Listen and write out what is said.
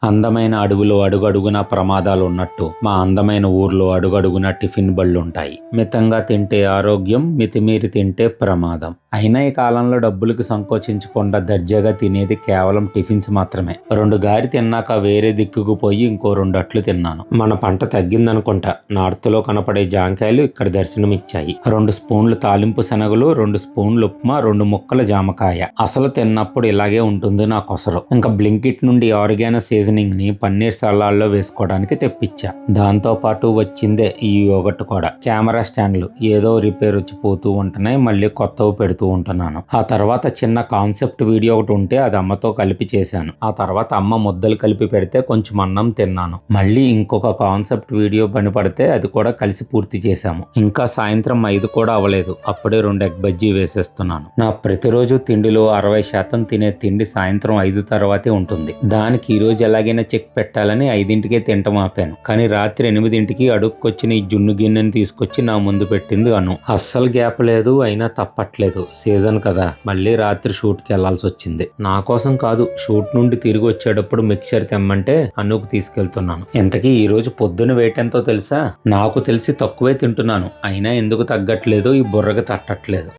అందమైన అడవిలో అడుగడుగునా ప్రమాదాలున్నట్టు మా అందమైన ఊర్లో అడుగడుగునా టిఫిన్ బళ్ళుంటాయి. మితంగా తింటే ఆరోగ్యం, మితిమీరి తింటే ప్రమాదం. అయినా ఈ కాలంలో డబ్బులకు సంకోచించకుండా దర్జాగా తినేది కేవలం టిఫిన్స్ మాత్రమే. 2 గారి తిన్నాక వేరే దిక్కుకు పోయి ఇంకో 2 అట్లు తిన్నాను. మన పంట తగ్గిందనుకుంటా. నార్త్ లో కనపడే జాంకాయలు ఇక్కడ దర్శనమిచ్చాయి. 2 స్పూన్లు తాలింపు శనగలు, 2 స్పూన్లు ఉప్మా, 2 ముక్కల జామకాయ. అసలు తిన్నప్పుడు ఇలాగే ఉంటుంది నా కొసరు. ఇంకా బ్లింకిట్ నుండి ఆరిగానో సీజనింగ్ ని పన్నీర్ సలాడ్లో వేసుకోవడానికి తెప్పించా. దాంతో పాటు వచ్చిందే ఈ యోగట్ కూడా. కెమెరా స్టాండ్లు ఏదో రిపేర్ వచ్చి పోతూ ఉంటున్నాయి, మళ్ళీ కొత్తవి పెడుతూ ఉంటున్నాను. ఆ తర్వాత చిన్న కాన్సెప్ట్ వీడియో ఒకటి ఉంటే అది అమ్మతో కలిపి చేశాను. ఆ తర్వాత అమ్మ ముద్దలు కలిపి పెడితే కొంచెం అన్నం తిన్నాను. మళ్ళీ ఇంకొక కాన్సెప్ట్ వీడియో పని పడితే అది కూడా కలిసి పూర్తి చేశాము. ఇంకా సాయంత్రం 5 కూడా అవ్వలేదు, అప్పుడే 2 ఎగ్ బజ్జీ వేసేస్తున్నాను. నా ప్రతిరోజు తిండిలో 60% తినే తిండి సాయంత్రం 5 తర్వాతే ఉంటుంది. దానికి ఈ రోజు ఎలాగైనా చెక్ పెట్టాలని 5ంటికే తింటం ఆపాను. కానీ రాత్రి 8ంటికి అడుక్కొచ్చిన ఈ జున్ను గిన్నెని తీసుకొచ్చి నా ముందు పెట్టింది అను. అస్సలు గ్యాప్ లేదు, అయినా తప్పట్లేదు. సీజన్ కదా, మళ్ళీ రాత్రి షూట్కి వెళ్లాల్సి వచ్చింది. నా కోసం కాదు, షూట్ నుండి తిరిగి వచ్చేటప్పుడు మిక్చర్ తెమ్మంటే అనుకు తీసుకెళ్తున్నాను. ఇంతకీ ఈ రోజు పొద్దున వెయిట్ ఎంతో తెలుసా? నాకు తెలిసి తక్కువే తింటున్నాను, అయినా ఎందుకు తగ్గట్లేదు, ఈ బుర్రగా తట్టట్లేదు.